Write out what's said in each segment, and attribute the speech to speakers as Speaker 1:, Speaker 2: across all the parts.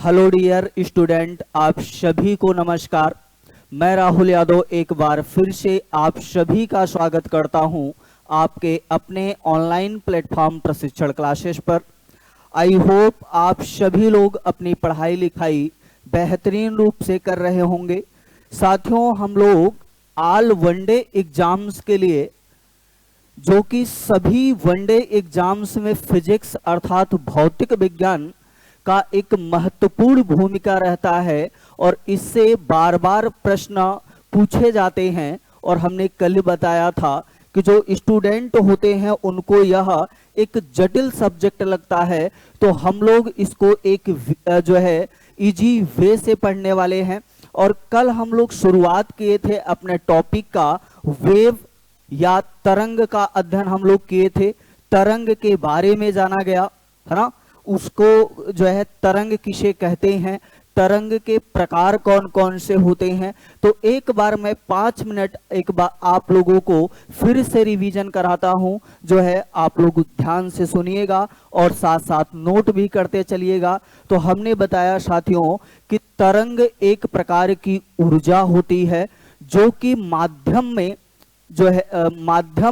Speaker 1: Hello dear student, आप सभी को नमस्कार। मैं राहुल यादव एक बार फिर से आप सभी का स्वागत करता हूं आपके अपने ऑनलाइन प्लेटफॉर्म प्रशिक्षण क्लासेस पर। आई होप आप सभी लोग अपनी पढ़ाई लिखाई बेहतरीन रूप से कर रहे होंगे। साथियों, हम लोग ऑल वनडे एग्जाम्स के लिए, जो कि सभी वनडे एग्जाम्स में फिजिक्स अर्थात भौतिक विज्ञान का एक महत्वपूर्ण भूमिका रहता है और इससे बार बार प्रश्न पूछे जाते हैं। और हमने कल बताया था कि जो स्टूडेंट होते हैं उनको यह एक जटिल सब्जेक्ट लगता है, तो हम लोग इसको एक जो है इजी वे से पढ़ने वाले हैं। और कल हम लोग शुरुआत किए थे अपने टॉपिक का, वेव या तरंग का अध्ययन हम लोग किए थे। तरंग के बारे में जाना गया है ना, उसको जो है तरंग किसे कहते हैं, तरंग के प्रकार कौन कौन से होते हैं। तो एक बार मैं 5 मिनट एक बार आप लोगों को फिर से रिवीजन कराता हूं, जो है आप लोग ध्यान से सुनिएगा और साथ साथ नोट भी करते चलिएगा। तो हमने बताया साथियों कि तरंग एक प्रकार की ऊर्जा होती है जो कि माध्यम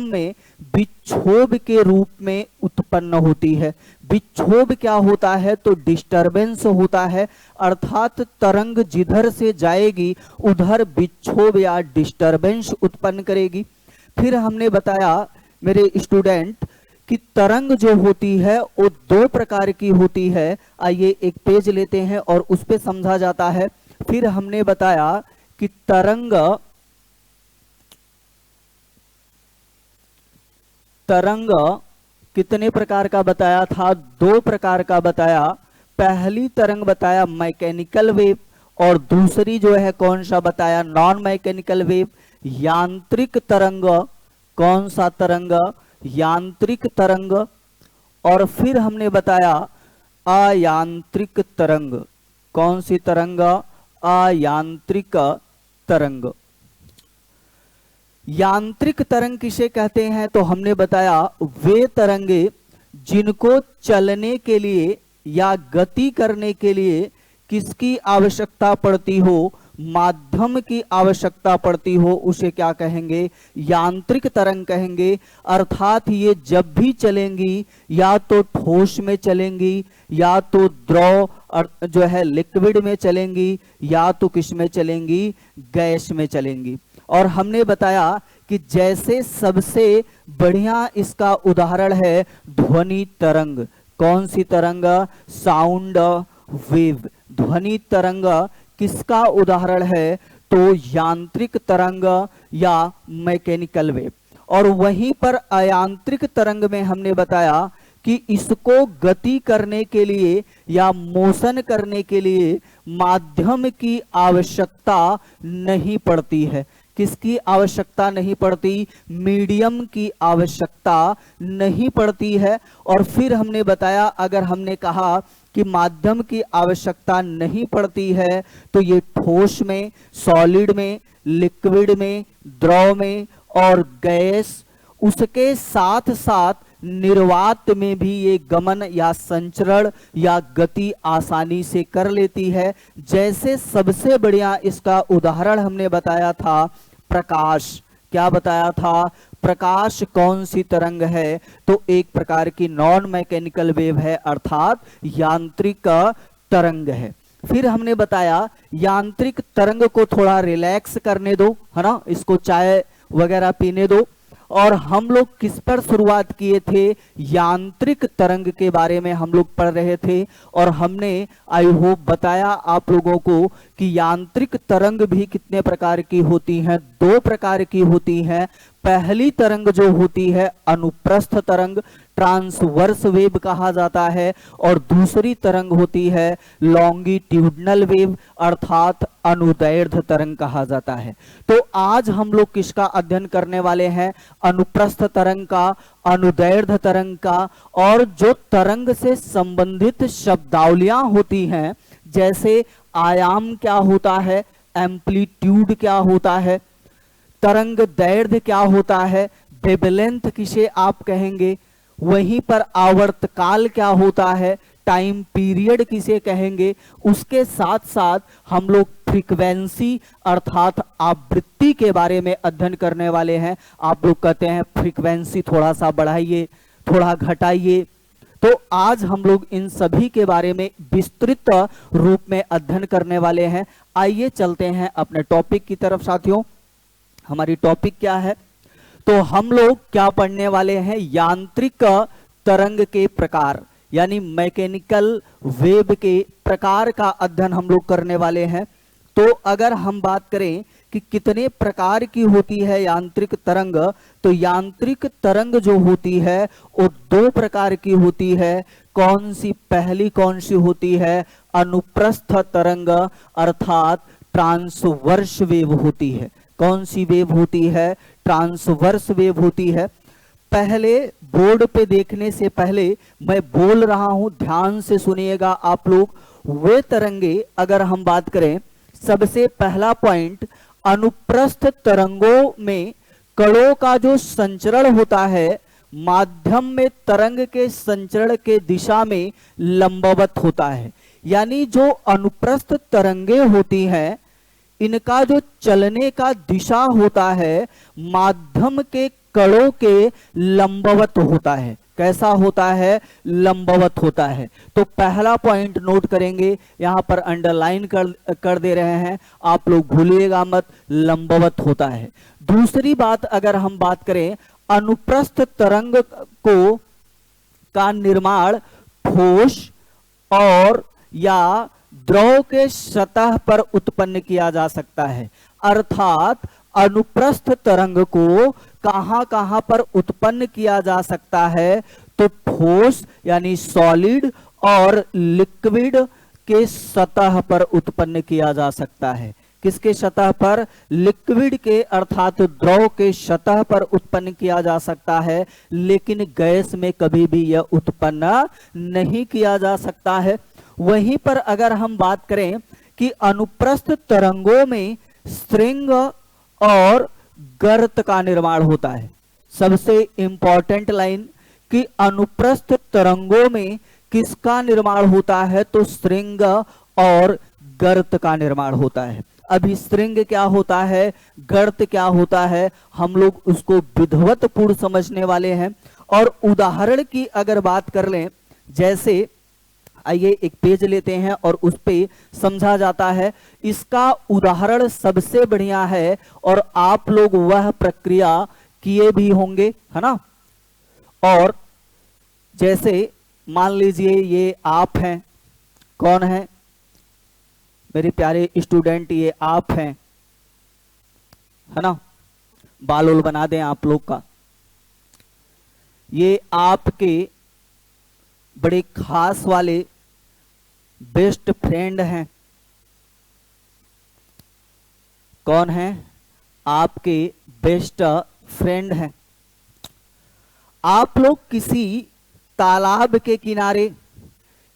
Speaker 1: में विक्षोभ के रूप में उत्पन्न होती है। विक्षोभ क्या होता है, तो डिस्टरबेंस होता है, अर्थात तरंग जिधर से जाएगी उधर विक्षोभ या डिस्टरबेंस उत्पन्न करेगी। फिर हमने बताया मेरे स्टूडेंट कि तरंग जो होती है वो 2 प्रकार की होती है। आइए एक पेज लेते हैं और उस पे समझा जाता है। फिर हमने बताया कि तरंग कितने प्रकार का बताया था, 2 प्रकार का बताया। पहली तरंग बताया मैकेनिकल वेव और दूसरी जो है कौन सा बताया, नॉन मैकेनिकल वेव, यांत्रिक तरंग। कौन सा तरंग, यांत्रिक तरंग। और फिर हमने बताया अयांत्रिक तरंग। कौन सी तरंग, अयांत्रिक तरंग। यांत्रिक तरंग किसे कहते हैं, तो हमने बताया वे तरंगे जिनको चलने के लिए या गति करने के लिए किसकी आवश्यकता पड़ती हो, माध्यम की आवश्यकता पड़ती हो, उसे क्या कहेंगे, यांत्रिक तरंग कहेंगे। अर्थात ये जब भी चलेंगी या तो ठोस में चलेंगी या तो द्रव जो है लिक्विड में चलेंगी या तो किस में चलेंगी, गैस में चलेंगी। और हमने बताया कि जैसे सबसे बढ़िया इसका उदाहरण है ध्वनि तरंग। कौन सी तरंग, साउंड वेव। ध्वनि तरंग किसका उदाहरण है, तो यांत्रिक तरंग या मैकेनिकल वेव। और वहीं पर अयांत्रिक तरंग में हमने बताया कि इसको गति करने के लिए या मोशन करने के लिए माध्यम की आवश्यकता नहीं पड़ती है। किसकी आवश्यकता नहीं पड़ती, मीडियम की आवश्यकता नहीं पड़ती है। और फिर हमने बताया, अगर हमने कहा कि माध्यम की आवश्यकता नहीं पड़ती है तो ये ठोस में, सॉलिड में, लिक्विड में, द्रव में और गैस, उसके साथ साथ निर्वात में भी ये गमन या संचरण या गति आसानी से कर लेती है। जैसे सबसे बढ़िया इसका उदाहरण हमने बताया था प्रकाश। क्या बताया था, प्रकाश कौन सी तरंग है, तो एक प्रकार की नॉन मैकेनिकल वेव है, अर्थात यांत्रिक तरंग है। फिर हमने बताया यांत्रिक तरंग को थोड़ा रिलैक्स करने दो, है ना, इसको चाय वगैरह पीने दो। और हम लोग किस पर शुरुआत किए थे, यांत्रिक तरंग के बारे में हम लोग पढ़ रहे थे। और हमने आई होप बताया आप लोगों को कि यांत्रिक तरंग भी कितने प्रकार की होती हैं, 2 प्रकार की होती हैं। पहली तरंग जो होती है अनुप्रस्थ तरंग, ट्रांसवर्स वेव कहा जाता है, और दूसरी तरंग होती है लॉन्गिट्यूडनल वेव अर्थात अनुदैर्ध्य तरंग कहा जाता है। तो आज हम लोग किसका अध्ययन करने वाले हैं, अनुप्रस्थ तरंग का, अनुदैर्ध्य तरंग का। और जो तरंग से संबंधित शब्दावलियां होती हैं, जैसे आयाम क्या होता है, एम्पलीट्यूड क्या होता है, तरंग दैर्ध्य क्या होता है, वेवलेंथ किसे आप कहेंगे, वहीं पर आवर्तकाल क्या होता है, टाइम पीरियड किसे कहेंगे, उसके साथ साथ हम लोग फ्रीक्वेंसी अर्थात आवृत्ति के बारे में अध्ययन करने वाले हैं। आप लोग कहते हैं फ्रीक्वेंसी थोड़ा सा बढ़ाइए, थोड़ा घटाइए, तो आज हम लोग इन सभी के बारे में विस्तृत रूप में अध्ययन करने वाले हैं। आइए चलते हैं अपने टॉपिक की तरफ साथियों। हमारी टॉपिक क्या है, तो हम लोग क्या पढ़ने वाले हैं, यांत्रिक तरंग के प्रकार यानी मैकेनिकल वेव के प्रकार का अध्ययन हम लोग करने वाले हैं। तो अगर हम बात करें कि कितने प्रकार की होती है यांत्रिक तरंग, तो यांत्रिक तरंग जो होती है वो दो प्रकार की होती है। कौन सी, पहली कौन सी होती है, अनुप्रस्थ तरंग अर्थात ट्रांसवर्स वेव होती है। कौन सी वेव होती है, ट्रांसवर्स वेव होती है। पहले बोर्ड पे देखने से पहले मैं बोल रहा हूं, ध्यान से सुनिएगा आप लोग। वे तरंगे अगर हम बात करें, सबसे पहला पॉइंट, अनुप्रस्थ तरंगों में कणों का जो संचरण होता है माध्यम में तरंग के संचरण के दिशा में लंबवत होता है। यानी जो अनुप्रस्थ तरंगे होती हैं इनका जो चलने का दिशा होता है माध्यम के कणों के लंबवत होता है। कैसा होता है, लंबवत होता है। तो पहला पॉइंट नोट करेंगे, यहां पर अंडरलाइन कर दे रहे हैं, आप लोग भूलिएगा मत, लंबवत होता है। दूसरी बात अगर हम बात करें, अनुप्रस्थ तरंग को का निर्माण ठोस और या द्रव के सतह पर उत्पन्न किया जा सकता है। अर्थात अनुप्रस्थ तरंग को कहां कहां पर उत्पन्न किया जा सकता है, तो ठोस यानी सॉलिड और लिक्विड के सतह पर उत्पन्न किया जा सकता है। किसके सतह पर, लिक्विड के अर्थात द्रव के सतह पर उत्पन्न किया जा सकता है, लेकिन गैस में कभी भी यह उत्पन्न नहीं किया जा सकता है। वहीं पर अगर हम बात करें कि अनुप्रस्थ तरंगों में स्ट्रिंग और गर्त का निर्माण होता है। सबसे इंपॉर्टेंट लाइन कि अनुप्रस्थ तरंगों में किसका निर्माण होता है, तो स्ट्रिंग और गर्त का निर्माण होता है। अभी स्ट्रिंग क्या होता है, गर्त क्या होता है, हम लोग उसको विधिवतपूर्ण समझने वाले हैं। और उदाहरण की अगर बात कर लें, जैसे आइए एक पेज लेते हैं और उस पे समझा जाता है। इसका उदाहरण सबसे बढ़िया है और आप लोग वह प्रक्रिया किए भी होंगे, है ना। और जैसे मान लीजिए ये आप हैं, कौन है मेरे प्यारे स्टूडेंट, ये आप हैं, है ना। बाल उल बना दें आप लोग का। ये आपके बड़े खास वाले बेस्ट फ्रेंड हैं। कौन है, आपके बेस्ट फ्रेंड हैं। आप लोग किसी तालाब के किनारे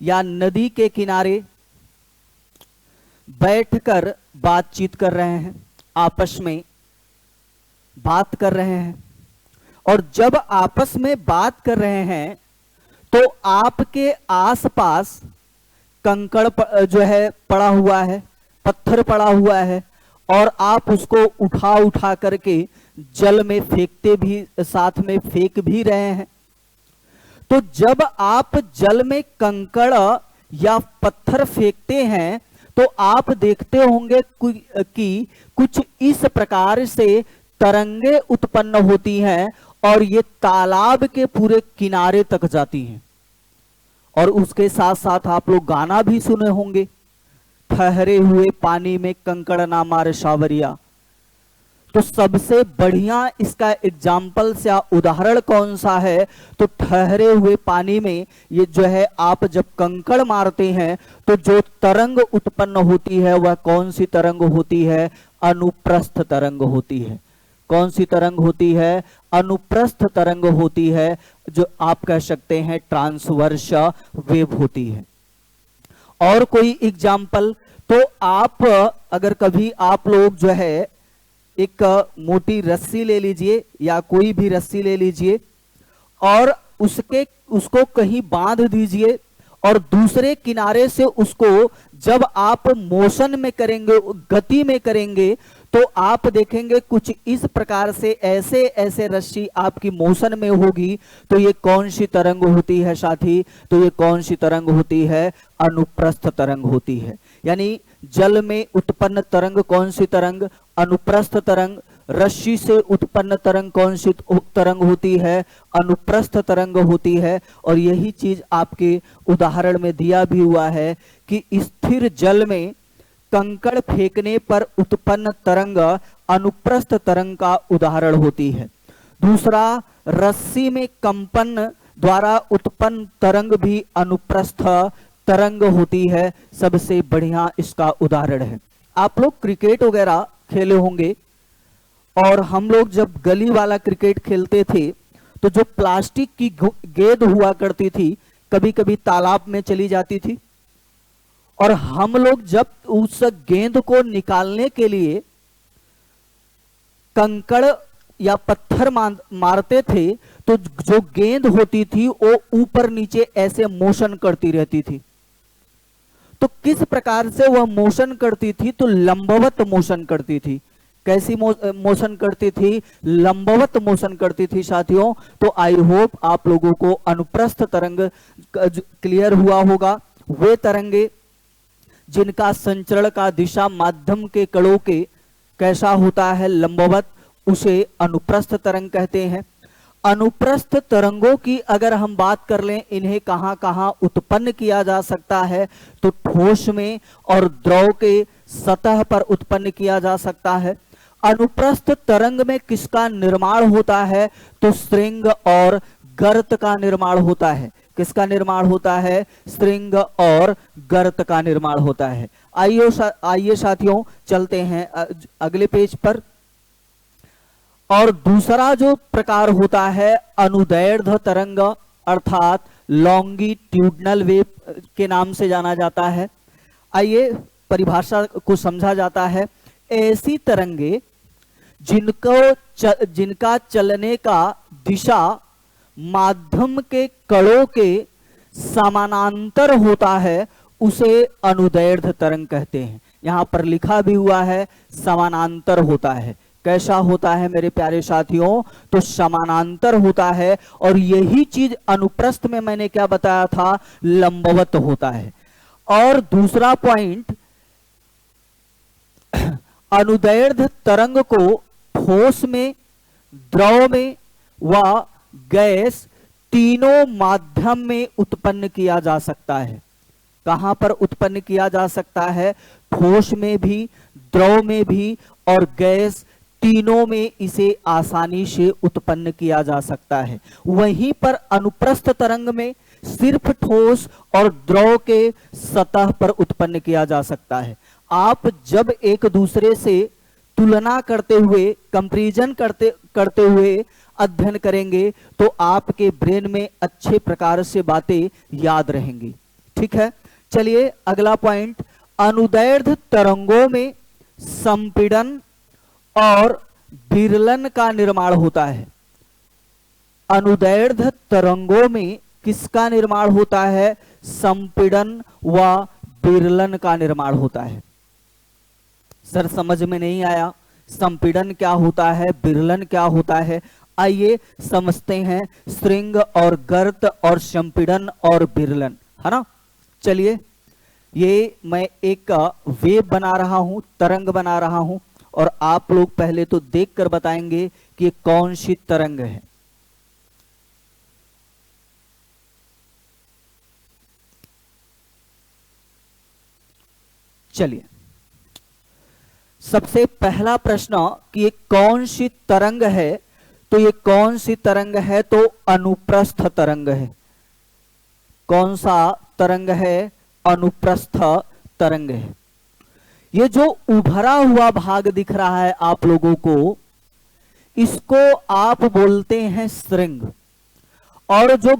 Speaker 1: या नदी के किनारे बैठकर बातचीत कर रहे हैं, आपस में बात कर रहे हैं। और जब आपस में बात कर रहे हैं तो आपके आसपास कंकड़ जो है पड़ा हुआ है, पत्थर पड़ा हुआ है, और आप उसको उठा उठा करके जल में फेंकते भी, साथ में फेंक भी रहे हैं। तो जब आप जल में कंकड़ या पत्थर फेंकते हैं तो आप देखते होंगे कि कुछ इस प्रकार से तरंगे उत्पन्न होती हैं और ये तालाब के पूरे किनारे तक जाती हैं। और उसके साथ साथ आप लोग गाना भी सुने होंगे, ठहरे हुए पानी में कंकड़ ना मारे सावरिया। तो सबसे बढ़िया इसका एग्जाम्पल या उदाहरण कौन सा है, तो ठहरे हुए पानी में ये जो है आप जब कंकड़ मारते हैं तो जो तरंग उत्पन्न होती है वह कौन सी तरंग होती है, अनुप्रस्थ तरंग होती है। कौन सी तरंग होती है, अनुप्रस्थ तरंग होती है, जो आप कह सकते हैं ट्रांसवर्स वेव होती है। और कोई एग्जाम्पल, तो आप अगर कभी आप लोग जो है एक मोटी रस्सी ले लीजिए या कोई भी रस्सी ले लीजिए और उसको कहीं बांध दीजिए और दूसरे किनारे से उसको जब आप मोशन में करेंगे, गति में करेंगे, तो आप देखेंगे कुछ इस प्रकार से ऐसे ऐसे रस्सी आपकी मोशन में होगी। तो ये कौन सी तरंग होती है साथी? तो ये कौन सी तरंग होती है? अनुप्रस्थ तरंग होती है। यानी जल में उत्पन्न तरंग कौन सी तरंग? अनुप्रस्थ तरंग। रस्सी से उत्पन्न तरंग कौन सी तरंग होती है? अनुप्रस्थ तरंग होती है। और यही चीज आपके उदाहरण में दिया भी हुआ है कि स्थिर जल में कंकड़ फेंकने पर उत्पन्न तरंग अनुप्रस्थ तरंग का उदाहरण होती है। दूसरा, रस्सी में कंपन द्वारा उत्पन्न तरंग भी अनुप्रस्थ तरंग होती है। सबसे बढ़िया इसका उदाहरण है, आप लोग क्रिकेट वगैरह खेले होंगे, और हम लोग जब गली वाला क्रिकेट खेलते थे तो जो प्लास्टिक की गेंद हुआ करती थी, कभी कभी तालाब में चली जाती थी, और हम लोग जब उस गेंद को निकालने के लिए कंकड़ या पत्थर मारते थे, तो जो गेंद होती थी वो ऊपर नीचे ऐसे मोशन करती रहती थी। तो किस प्रकार से वह मोशन करती थी? तो लंबवत मोशन करती थी। कैसी मोशन करती थी? लंबवत मोशन करती थी साथियों। तो आई होप आप लोगों को अनुप्रस्थ तरंग क्लियर हुआ होगा। वे तरंगे जिनका संचरण का दिशा माध्यम के कणों के कैसा होता है? लंबवत, उसे अनुप्रस्थ तरंग कहते हैं। अनुप्रस्थ तरंगों की अगर हम बात कर लें, इन्हें कहां कहां उत्पन्न किया जा सकता है? तो ठोस में और द्रव के सतह पर उत्पन्न किया जा सकता है। अनुप्रस्थ तरंग में किसका निर्माण होता है? तो श्रृंग और गर्त का निर्माण होता है। किसका निर्माण होता है? श्रृंग और गर्त का निर्माण होता है। आइए साथियों चलते हैं अगले पेज पर। और दूसरा जो प्रकार होता है अनुदैर्ध्य तरंग, अर्थात लॉन्गिट्यूडनल वेव के नाम से जाना जाता है। आइए परिभाषा को समझा जाता है। ऐसी तरंगे जिनका चलने का दिशा माध्यम के कणों के समानांतर होता है, उसे अनुदैर्ध्य तरंग कहते हैं। यहां पर लिखा भी हुआ है समानांतर होता है। कैसा होता है मेरे प्यारे साथियों? तो समानांतर होता है। और यही चीज अनुप्रस्थ में मैंने क्या बताया था? लंबवत होता है। और दूसरा पॉइंट, अनुदैर्ध्य तरंग को ठोस में, द्रव में व गैस तीनों माध्यम में उत्पन्न किया जा सकता है। कहां पर उत्पन्न किया जा सकता है? ठोस में भी, द्रव में भी और गैस तीनों में इसे आसानी से उत्पन्न किया जा सकता है। वहीं पर अनुप्रस्थ तरंग में सिर्फ ठोस और द्रव के सतह पर उत्पन्न किया जा सकता है। आप जब एक दूसरे से तुलना करते हुए, कंपैरिजन करते हुए अध्ययन करेंगे तो आपके ब्रेन में अच्छे प्रकार से बातें याद रहेंगी। ठीक है, चलिए अगला पॉइंट, अनुदैर्ध्य तरंगों में संपीड़न और विरलन का निर्माण होता है। अनुदैर्ध्य तरंगों में किसका निर्माण होता है? संपीड़न व विरलन का निर्माण होता है। सर समझ में नहीं आया, संपीड़न क्या होता है, विरलन क्या होता है? आइए समझते हैं। श्रृंग और गर्त और संपीड़न और विरलन, है ना। चलिए, ये मैं एक वेव बना रहा हूं, तरंग बना रहा हूं, और आप लोग पहले तो देखकर बताएंगे कि ये कौन सी तरंग है। चलिए, सबसे पहला प्रश्न कि ये कौन सी तरंग है? तो ये कौन सी तरंग है? तो अनुप्रस्थ तरंग है। कौन सा तरंग है? अनुप्रस्थ तरंग है। ये जो उभरा हुआ भाग दिख रहा है आप लोगों को, इसको आप बोलते हैं श्रृंग, और जो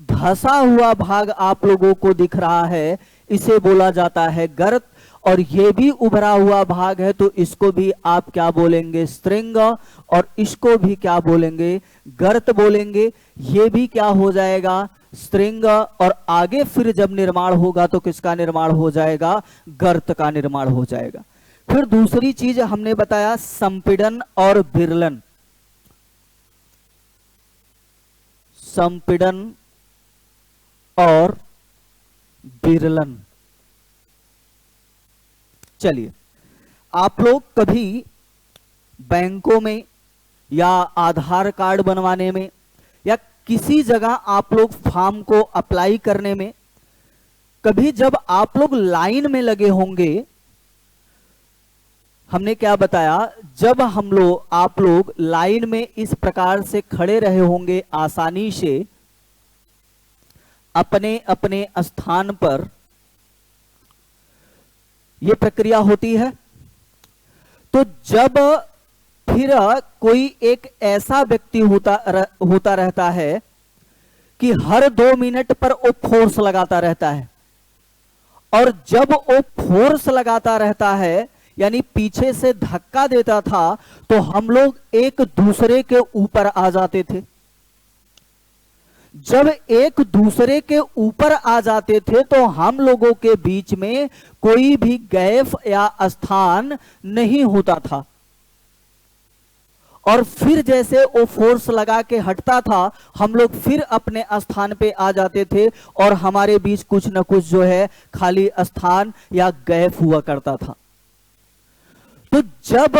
Speaker 1: धसा हुआ भाग आप लोगों को दिख रहा है इसे बोला जाता है गर्त, और ये भी उभरा हुआ भाग है तो इसको भी आप क्या बोलेंगे? श्रृंग, और इसको भी क्या बोलेंगे? गर्त बोलेंगे। ये भी क्या हो जाएगा? स्त्रिंग, और आगे फिर जब निर्माण होगा तो किसका निर्माण हो जाएगा? गर्त का निर्माण हो जाएगा। फिर दूसरी चीज हमने बताया संपीड़न और विरलन। संपीड़न और विरलन। चलिए, आप लोग कभी बैंकों में या आधार कार्ड बनवाने में या किसी जगह आप लोग फॉर्म को अप्लाई करने में, कभी जब आप लोग लाइन में लगे होंगे, हमने क्या बताया, जब आप लोग लाइन में इस प्रकार से खड़े रहे होंगे आसानी से अपने अपने स्थान पर, यह प्रक्रिया होती है। तो जब फिर कोई एक ऐसा व्यक्ति होता रहता है कि हर 2 मिनट पर वो फोर्स लगाता रहता है, और जब वो फोर्स लगाता रहता है यानी पीछे से धक्का देता था, तो हम लोग एक दूसरे के ऊपर आ जाते थे। जब एक दूसरे के ऊपर आ जाते थे तो हम लोगों के बीच में कोई भी गैप या स्थान नहीं होता था, और फिर जैसे वो फोर्स लगा के हटता था, हम लोग फिर अपने स्थान पे आ जाते थे, और हमारे बीच कुछ न कुछ जो है खाली स्थान या गैप हुआ करता था। तो जब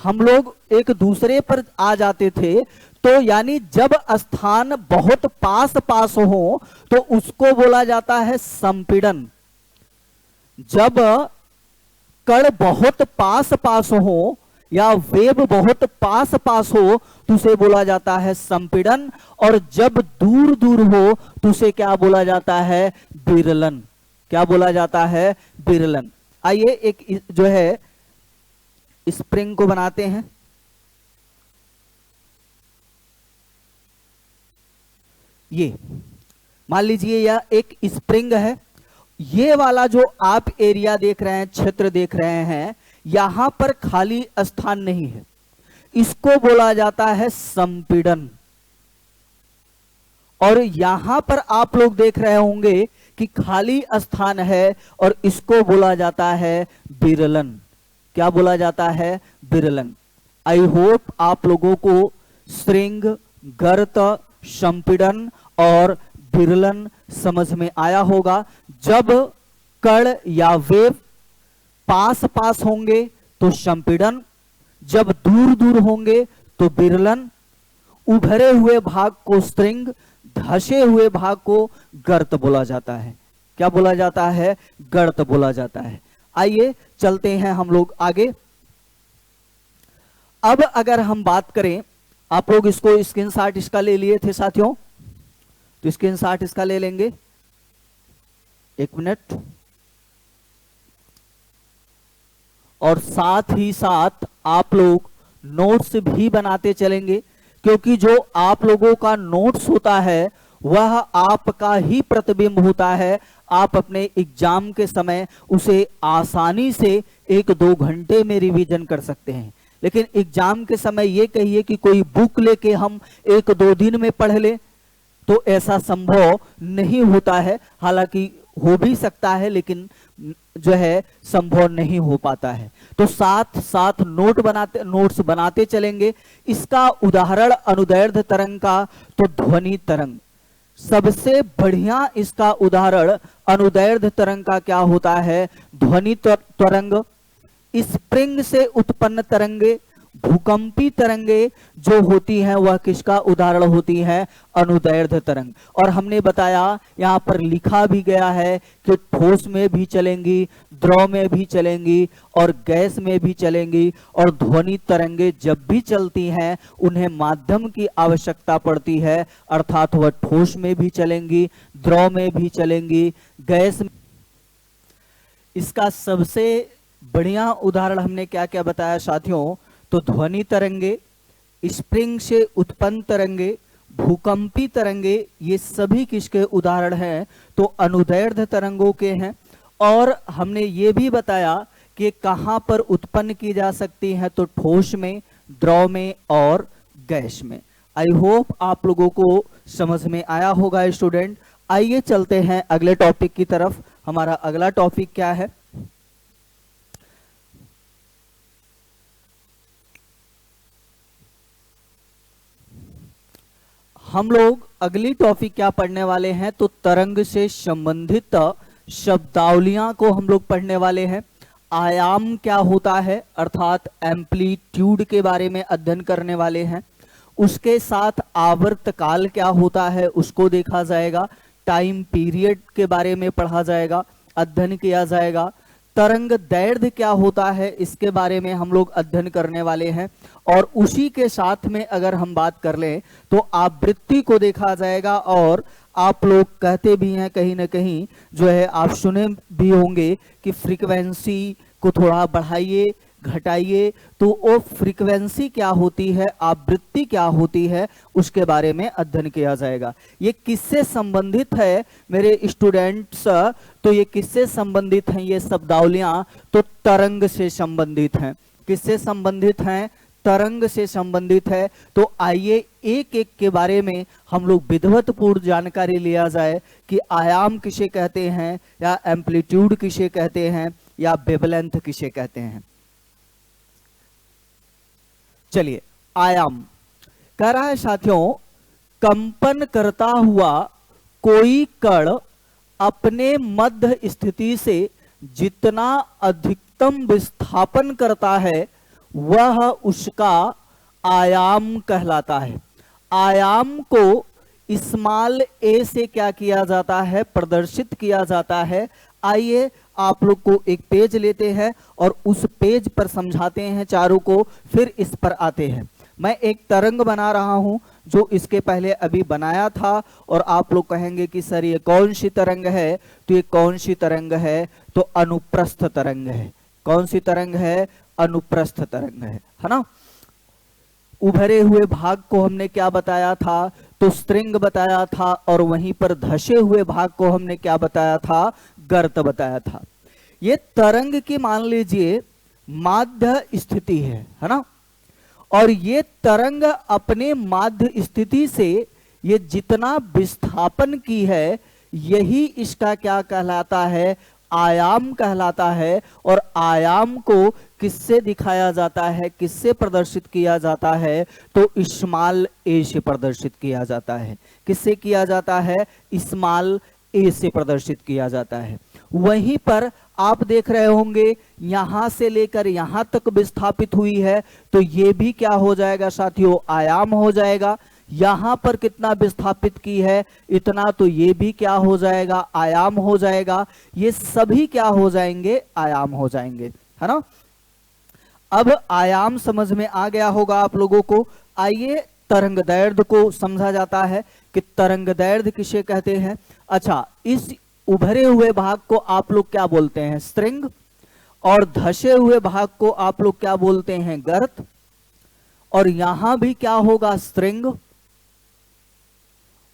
Speaker 1: हम लोग एक दूसरे पर आ जाते थे, तो यानी जब स्थान बहुत पास पास हो तो उसको बोला जाता है संपीड़न। जब कण बहुत पास पास हो या वेव बहुत पास पास हो तो उसे बोला जाता है संपीड़न, और जब दूर दूर हो तो उसे क्या बोला जाता है? विरलन। क्या बोला जाता है? विरलन। आइए एक जो है स्प्रिंग को बनाते हैं। ये मान लीजिए यह एक स्प्रिंग है। ये वाला जो आप एरिया देख रहे हैं, क्षेत्र देख रहे हैं, यहां पर खाली स्थान नहीं है, इसको बोला जाता है संपीड़न। और यहां पर आप लोग देख रहे होंगे कि खाली स्थान है, और इसको बोला जाता है विरलन। क्या बोला जाता है? विरलन। आई होप आप लोगों को स्ट्रिंग, गर्त, संपीड़न और विरलन समझ में आया होगा। जब कण या वेव पास पास होंगे तो संपीड़न, जब दूर दूर होंगे तो विरलन, उभरे हुए भाग को स्ट्रिंग, धसे हुए भाग को गर्त बोला जाता है। क्या बोला जाता है? गर्त बोला जाता है। आइए चलते हैं हम लोग आगे। अब अगर हम बात करें, आप लोग इसको स्क्रीनशॉट इसका ले लिए थे साथियों, तो स्क्रीनशॉट इसका ले लेंगे। 1 मिनट। और साथ ही साथ आप लोग नोट्स भी बनाते चलेंगे, क्योंकि जो आप लोगों का नोट्स होता है वह आपका ही प्रतिबिंब होता है। आप अपने एग्जाम के समय उसे आसानी से 1-2 घंटे में रिवीजन कर सकते हैं, लेकिन एग्जाम के समय ये कहिए कि कोई बुक लेके हम 1-2 दिन में पढ़ ले, तो ऐसा संभव नहीं होता है। हालांकि हो भी सकता है, लेकिन जो है संभव नहीं हो पाता है। तो साथ साथ नोट्स बनाते चलेंगे। इसका उदाहरण अनुदैर्ध्य तरंग का, तो ध्वनि तरंग सबसे बढ़िया। इसका उदाहरण अनुदैर्ध्य तरंग का क्या होता है? ध्वनि तरंग। स्प्रिंग से उत्पन्न तरंगे, भूकंपी तरंगे जो होती हैं वह किसका उदाहरण होती है? अनुदैर्ध्य तरंग। और हमने बताया, यहाँ पर लिखा भी गया है कि ठोस में भी चलेंगी, द्रव में भी चलेंगी और गैस में भी चलेंगी। और ध्वनि तरंगे जब भी चलती हैं उन्हें माध्यम की आवश्यकता पड़ती है, अर्थात वह ठोस में भी चलेंगी, द्रव में भी चलेंगी, गैस में। इसका सबसे बढ़िया उदाहरण हमने क्या क्या बताया साथियों? तो ध्वनि तरंगे, स्प्रिंग से उत्पन्न तरंगे, भूकंपी तरंगे, ये सभी किसके उदाहरण हैं? तो अनुदैर्ध्य तरंगों के हैं। और हमने ये भी बताया कि कहां पर उत्पन्न की जा सकती है, तो ठोस में, द्रव में और गैस में। आई होप आप लोगों को समझ में आया होगा स्टूडेंट। आइए चलते हैं अगले टॉपिक की तरफ। हमारा अगला टॉपिक क्या है? हम लोग अगली टॉपिक क्या पढ़ने वाले हैं? तो तरंग से संबंधित शब्दावलियां को हम लोग पढ़ने वाले हैं। आयाम क्या होता है अर्थात एम्पलीट्यूड के बारे में अध्ययन करने वाले हैं। उसके साथ आवर्त काल क्या होता है उसको देखा जाएगा। टाइम पीरियड के बारे में पढ़ा जाएगा, अध्ययन किया जाएगा। तरंग दैर्ध्य क्या होता है इसके बारे में हम लोग अध्ययन करने वाले हैं। और उसी के साथ में अगर हम बात कर लें तो आवृत्ति को देखा जाएगा। और आप लोग कहते भी हैं कहीं ना कहीं, जो है आप सुने भी होंगे कि फ्रीक्वेंसी को थोड़ा बढ़ाइए घटाइए, तो वो फ्रीक्वेंसी क्या होती है, आवृत्ति क्या होती है, उसके बारे में अध्ययन किया जाएगा। ये किससे संबंधित है मेरे स्टूडेंट्स? तो ये किससे संबंधित हैं ये शब्दावलियां? तो तरंग से संबंधित हैं। किससे संबंधित हैं? तरंग से संबंधित है। तो आइए एक एक के बारे में हम लोग विधिवतपूर्ण जानकारी लिया जाए कि आयाम किसे कहते हैं, या एम्पलीट्यूड किसे कहते हैं, या वेवलेंथ किसे कहते हैं। चलिए, आयाम कह रहा है साथियों, कंपन करता हुआ कोई कण अपने मध्य स्थिति से जितना अधिकतम विस्थापन करता है वह उसका आयाम कहलाता है। आयाम को स्मॉल ए से क्या किया जाता है? प्रदर्शित किया जाता है। आइए आप लोग को एक पेज लेते हैं और उस पेज पर समझाते हैं चारों को, फिर इस पर आते हैं। मैं एक तरंग बना रहा हूं जो इसके पहले अभी बनाया था, और आप लोग कहेंगे कि सर ये कौन सी तरंग है? तो ये कौन सी तरंग है? तो अनुप्रस्थ तरंग है। कौन सी तरंग है? अनुप्रस्थ तरंग है ना। उभरे हुए भाग को हमने क्या बताया था? तो स्ट्रिंग बताया था। और वहीं पर धसे हुए भाग को हमने क्या बताया था? गर्त बताया था। ये तरंग की मान लीजिए माध्य स्थिति है ना। और ये तरंग अपने माध्य स्थिति से ये जितना विस्थापन की है, यही इसका क्या कहलाता है? आयाम कहलाता है। और आयाम को किससे दिखाया जाता है, किससे प्रदर्शित किया जाता है? तो स्मॉल ए से प्रदर्शित किया जाता है। किससे किया जाता है? स्मॉल ए से प्रदर्शित किया जाता है। वहीं पर आप देख रहे होंगे यहां से लेकर यहां तक विस्थापित हुई है, तो ये भी क्या हो जाएगा साथियों? आयाम हो जाएगा। यहां पर कितना विस्थापित की है? इतना, तो ये भी क्या हो जाएगा? आयाम हो जाएगा। ये सभी क्या हो जाएंगे? आयाम हो जाएंगे, है ना। अब आयाम समझ में आ गया होगा आप लोगों को। आइए तरंग दैर्ध्य को समझा जाता है कि तरंग दैर्ध्य किसे कहते हैं। अच्छा, इस उभरे हुए भाग को आप लोग क्या बोलते हैं? स्ट्रिंग। और धसे हुए भाग को आप लोग क्या बोलते हैं? गर्त। और यहां भी क्या होगा? स्ट्रिंग।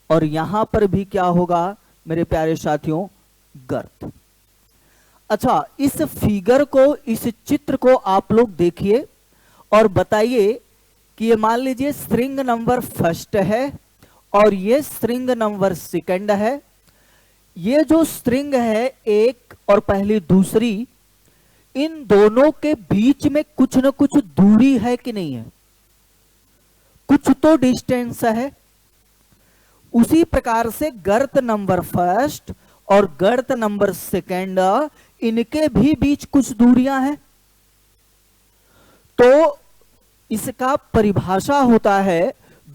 Speaker 1: और यहां पर भी क्या होगा मेरे प्यारे साथियों? गर्त। अच्छा, इस फिगर को, इस चित्र को आप लोग देखिए और बताइए कि ये मान लीजिए स्ट्रिंग नंबर फर्स्ट है और ये स्ट्रिंग नंबर सेकंड है। ये जो स्ट्रिंग है एक और पहली दूसरी, इन दोनों के बीच में कुछ न कुछ दूरी है कि नहीं है? कुछ तो डिस्टेंस है। उसी प्रकार से गर्त नंबर फर्स्ट और गर्त नंबर सेकंड, इनके भी बीच कुछ दूरियां हैं। तो इसका परिभाषा होता है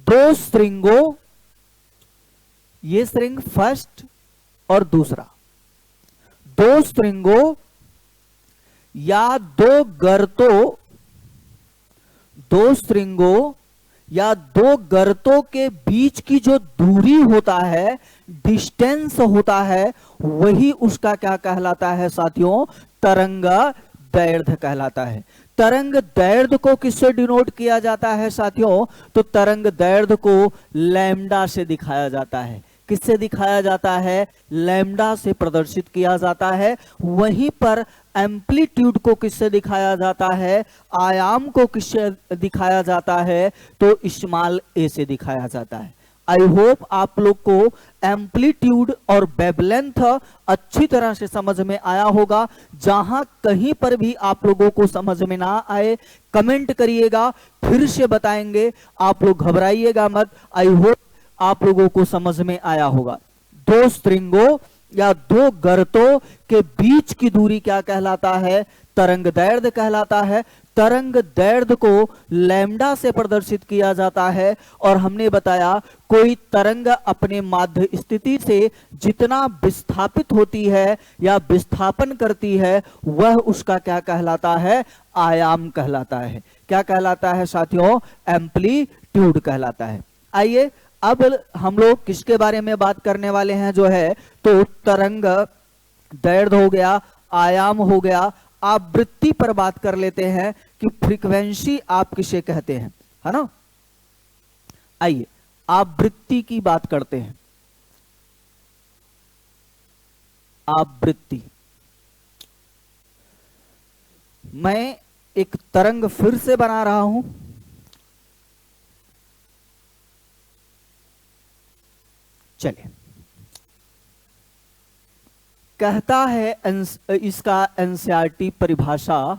Speaker 1: दो स्ट्रिंगों, ये स्ट्रिंग फर्स्ट और दूसरा, दो स्ट्रिंगों या दो गर्तों, दो स्ट्रिंगों या दो गर्तों के बीच की जो दूरी होता है, डिस्टेंस होता है, वही उसका क्या कहलाता है साथियों? तरंग दैर्ध्य कहलाता है। तरंग दैर्ध्य को किससे डिनोट किया जाता है साथियों? तो तरंग दैर्ध्य को लैम्डा से दिखाया जाता है। किससे दिखाया जाता है, लैम्डा से प्रदर्शित किया जाता है। वहीं पर एम्पलीट्यूड को किससे दिखाया जाता है, आयाम को किससे दिखाया जाता है, तो स्मॉल ए से दिखाया जाता है। आई होप आप लोग को एम्पलीट्यूड और वेवलेंथ अच्छी तरह से समझ में आया होगा। जहां कहीं पर भी आप लोगों को समझ में ना आए कमेंट करिएगा, फिर से बताएंगे, आप लोग घबराइएगा मत। आई होप आप लोगों को समझ में आया होगा। दो स्ट्रिंगों या दो गर्तों के बीच की दूरी क्या कहलाता है, तरंग दैर्ध्य कहलाता है। तरंग दैर्ध्य को लैम्डा से प्रदर्शित किया जाता है। और हमने बताया कोई तरंग अपने माध्य स्थिति से जितना विस्थापित होती है या विस्थापन करती है वह उसका क्या कहलाता है, आयाम कहलाता है। क्या कहलाता है साथियों, एम्पलीट्यूड कहलाता है। आइए अब हम लोग किसके बारे में बात करने वाले हैं, जो है तो तरंग दैर्ध्य हो गया, आयाम हो गया। आवृत्ति पर बात कर लेते हैं कि फ्रीक्वेंसी आप किसे कहते हैं, है ना। आइए आवृत्ति की बात करते हैं। आवृत्ति, मैं एक तरंग फिर से बना रहा हूं। चलिए, कहता है इसका एनसीईआरटी परिभाषा,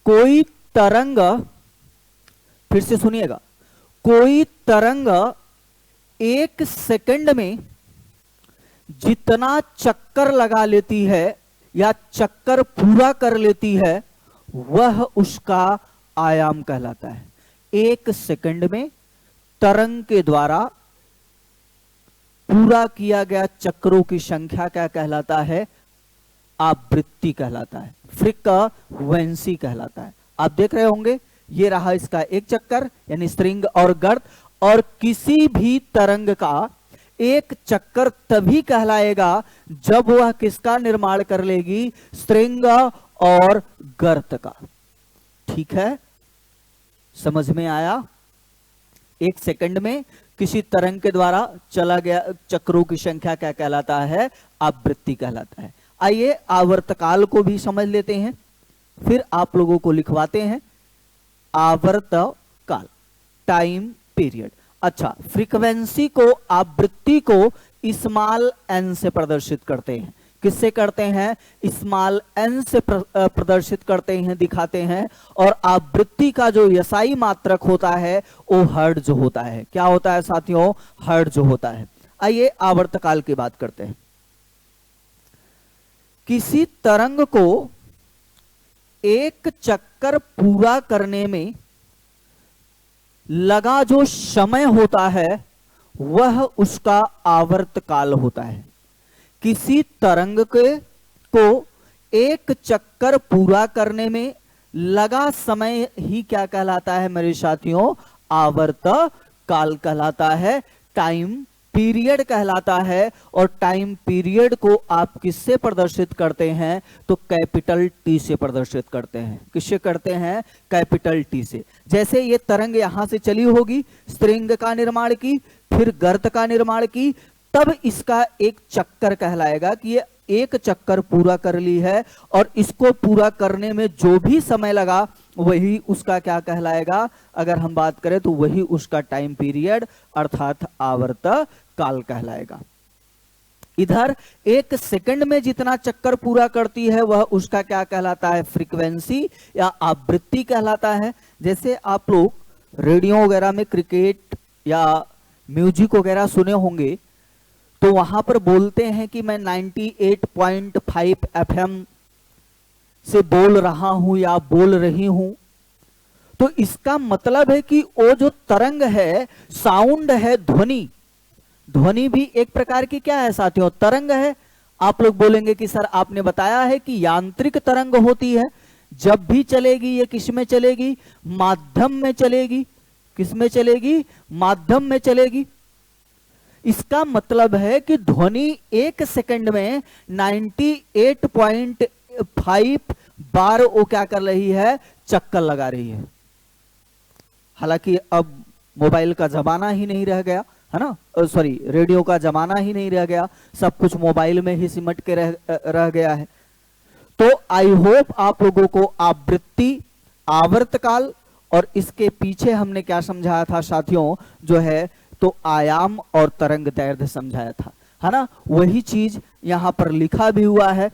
Speaker 1: कोई तरंग, फिर से सुनिएगा, कोई तरंग एक सेकंड में जितना चक्कर लगा लेती है या चक्कर पूरा कर लेती है वह उसका आयाम कहलाता है। एक सेकंड में तरंग के द्वारा पूरा किया गया चक्रों की संख्या क्या कहलाता है, आवृत्ति कहलाता है, फ्रीक्वेंसी कहलाता है। आप देख रहे होंगे ये रहा इसका एक चक्कर यानी स्ट्रिंग और गर्त। और किसी भी तरंग का एक चक्कर तभी कहलाएगा जब वह किसका निर्माण कर लेगी, स्ट्रिंग और गर्त का। ठीक है, समझ में आया। एक सेकंड में किसी तरंग के द्वारा चला गया चक्रों की संख्या क्या कहलाता है, आवृत्ति कहलाता है। आइए आवर्तकाल को भी समझ लेते हैं, फिर आप लोगों को लिखवाते हैं। आवर्तकाल, टाइम पीरियड। अच्छा, फ्रीक्वेंसी को, आवृत्ति को स्मॉल एन से प्रदर्शित करते हैं। किससे करते हैं, स्मॉल एन से प्रदर्शित करते हैं, दिखाते हैं। और आवृत्ति का जो यसाई मात्रक होता है वो हर्ट्ज होता है। क्या होता है साथियों, हर्ट्ज होता है। आइए आवर्तकाल की बात करते हैं। किसी तरंग को एक चक्कर पूरा करने में लगा जो समय होता है वह उसका आवर्तकाल होता है। किसी तरंग को एक चक्कर पूरा करने में लगा समय ही क्या कहलाता है मेरे साथियों, आवर्तकाल कहलाता है, टाइम पीरियड कहलाता है। और टाइम पीरियड को आप किससे प्रदर्शित करते हैं, तो कैपिटल टी से प्रदर्शित करते हैं। किससे करते हैं, कैपिटल टी से। जैसे ये तरंग यहां से चली होगी, स्ट्रिंग का निर्माण की, फिर गर्त का निर्माण की, तब इसका एक चक्कर कहलाएगा कि ये एक चक्कर पूरा कर ली है। और इसको पूरा करने में जो भी समय लगा वही उसका क्या कहलाएगा, अगर हम बात करें तो वही उसका टाइम पीरियड अर्थात आवर्तकाल कहलाएगा। इधर एक सेकंड में जितना चक्कर पूरा करती है वह उसका क्या कहलाता है, फ्रीक्वेंसी या आवृत्ति कहलाता है। जैसे आप लोग रेडियो वगैरह में क्रिकेट या म्यूजिक वगैरह सुने होंगे तो वहां पर बोलते हैं कि मैं 98.5 FM से बोल रहा हूं या बोल रही हूं। तो इसका मतलब है कि वो जो तरंग है, साउंड है, ध्वनि, ध्वनि भी एक प्रकार की क्या है साथियों, तरंग है। आप लोग बोलेंगे कि सर आपने बताया है कि यांत्रिक तरंग होती है, जब भी चलेगी ये किस में चलेगी, माध्यम में चलेगी। किस में चलेगी, माध्यम में चलेगी। इसका मतलब है कि ध्वनि एक सेकंड में 98.5 बार वो क्या कर रही है, चक्कर लगा रही है। हालांकि अब मोबाइल का जमाना ही नहीं रह गया, है ना, सॉरी, रेडियो का जमाना ही नहीं रह गया, सब कुछ मोबाइल में ही सिमट के रह गया है। तो आई होप आप लोगों को आवृत्ति, आवर्तकाल और इसके पीछे हमने क्या समझाया था साथियों, जो है तो आयाम और तरंग दैर्ध्य समझाया था, है ना। वही चीज यहां पर लिखा भी हुआ है।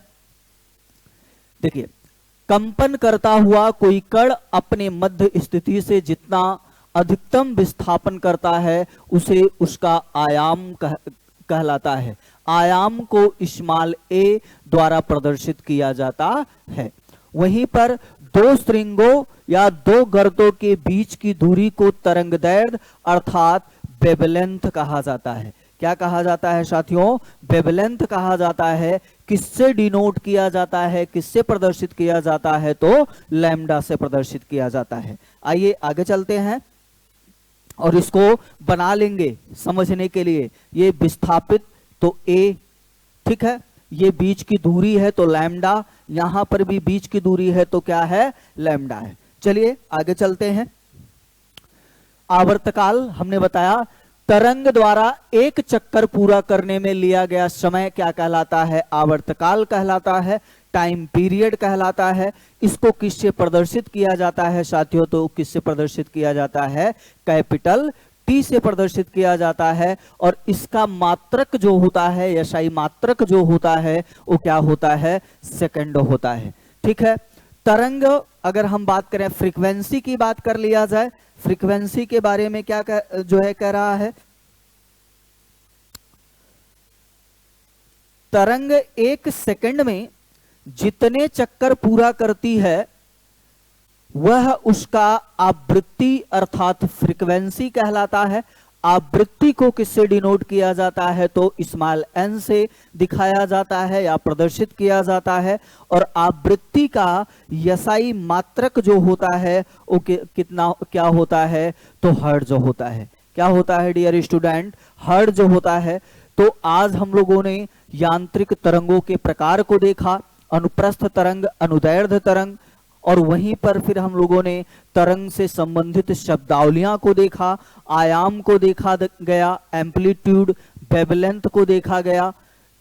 Speaker 1: देखिए, कंपन करता हुआ कोई कण अपने मध्य स्थिति से जितना अधिकतम विस्थापन करता है उसे उसका आयाम कहलाता है। आयाम को स्मॉल a द्वारा प्रदर्शित किया जाता है। वहीं पर दो स्ट्रिंगों या दो गर्तों के बीच की दूरी को तरंगदैर्ध्य अर्थात वेवलेंथ कहा जाता है। क्या कहा जाता है साथियों? वेवलेंथ कहा जाता है। किससे डिनोट किया जाता है, किससे प्रदर्शित किया जाता है? तो लैम्डा से प्रदर्शित किया जाता है। आइए आगे चलते हैं और इसको बना लेंगे समझने के लिए। ये विस्थापित तो a, ठीक है, ये बीच की दूरी है तो लैम्डा, यहां पर भी बीच की दूरी है तो क्या है? लैम्डा है। चलिए आगे चलते हैं। आवर्तकाल हमने बताया, तरंग द्वारा एक चक्कर पूरा करने में लिया गया समय क्या कहलाता है? आवर्तकाल कहलाता है, टाइम पीरियड कहलाता है। इसको किससे प्रदर्शित किया जाता है साथियों? तो किससे प्रदर्शित किया जाता है? कैपिटल T से प्रदर्शित किया जाता है। और इसका मात्रक जो होता है, यशाई मात्रक जो होता है वो क्या होता है? सेकंड होता है। ठीक है। तरंग, अगर हम बात करें फ्रीक्वेंसी की बात कर लिया जाए, फ्रीक्वेंसी के बारे में क्या जो है कह रहा है, तरंग एक सेकंड में जितने चक्कर पूरा करती है वह उसका आवृत्ति अर्थात फ्रीक्वेंसी कहलाता है। आवृत्ति को किससे डिनोट किया जाता है? तो स्मॉल n से दिखाया जाता है या प्रदर्शित किया जाता है। और आवृत्ति का यसाई मात्रक जो होता है वो कितना क्या होता है? तो हर्ट्ज होता है। क्या होता है डियर स्टूडेंट? हर्ट्ज होता है। तो आज हम लोगों ने यांत्रिक तरंगों के प्रकार को देखा, अनुप्रस्थ तरंग, अनुदैर्ध्य तरंग, और वहीं पर फिर हम लोगों ने तरंग से संबंधित शब्दावलियां को देखा, आयाम को देखा गया, एम्पलीट्यूड, वेवलेंथ को देखा गया,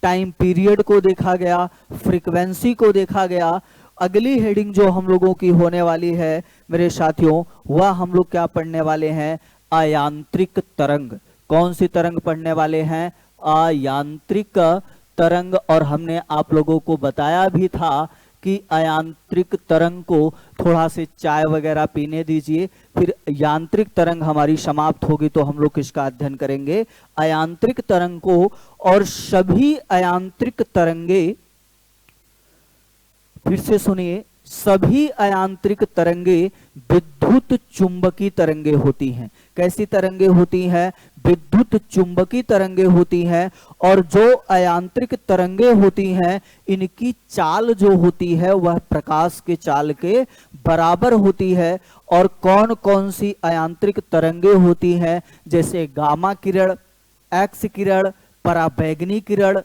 Speaker 1: टाइम पीरियड को देखा गया, फ्रीक्वेंसी को देखा गया। अगली हेडिंग जो हम लोगों की होने वाली है मेरे साथियों, वह हम लोग क्या पढ़ने वाले हैं? अयांत्रिक तरंग। कौन सी तरंग पढ़ने वाले हैं? अयांत्रिक तरंग। और हमने आप लोगों को बताया भी था कि अयांत्रिक तरंग को थोड़ा से चाय वगैरह पीने दीजिए, फिर यांत्रिक तरंग हमारी समाप्त होगी तो हम लोग किसका अध्ययन करेंगे? अयांत्रिक तरंग को। और सभी अयांत्रिक तरंगे, फिर से सुनिए, सभी अयांत्रिक तरंगे विद्युत चुंबकीय तरंगे होती हैं। कैसी तरंगे होती हैं? विद्युत चुंबकीय तरंगे होती हैं। और जो अयांत्रिक तरंगे होती हैं इनकी चाल जो होती है वह प्रकाश के चाल के बराबर होती है। और कौन कौन सी अयांत्रिक तरंगे होती हैं? जैसे गामा किरण, एक्स किरण, पराबैंगनी किरण,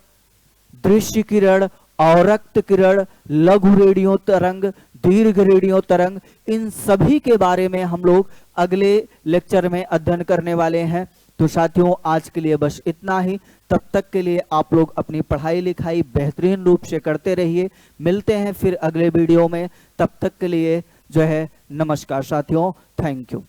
Speaker 1: दृश्य किरण, औरक्त किरण, लघु रेडियो तरंग, दीर्घ रेडियो तरंग, इन सभी के बारे में हम लोग अगले लेक्चर में अध्ययन करने वाले हैं। तो साथियों आज के लिए बस इतना ही। तब तक के लिए आप लोग अपनी पढ़ाई लिखाई बेहतरीन रूप से करते रहिए। मिलते हैं फिर अगले वीडियो में। तब तक के लिए जो है नमस्कार साथियों, थैंक यू।